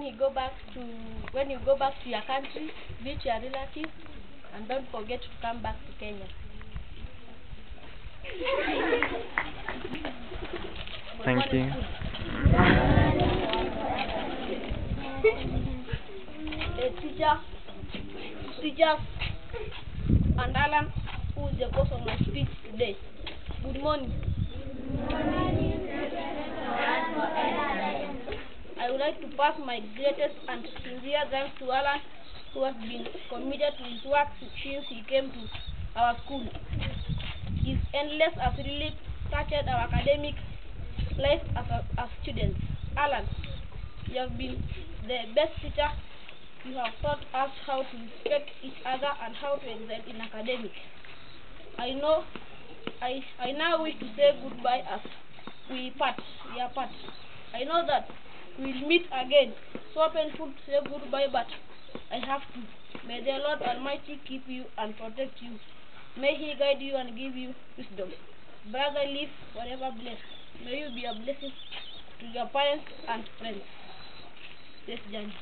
When you go back to your country, meet your relatives, and don't forget to come back to Kenya. Thank you. Teachers, and Alan, who is the cause of my speech today. Good morning. I would like to pass my greatest and sincere thanks to Alan, who has been committed to his work since he came to our school. His endless has really touched our academic life as students. Alan, you have been the best teacher. You have taught us how to respect each other and how to excel in academics. I now wish to say goodbye as we are part. I know that we'll meet again. So painful to say goodbye, but I have to. May the Lord Almighty keep you and protect you. May He guide you and give you wisdom. Brother, live forever blessed. May you be a blessing to your parents and friends. This journey.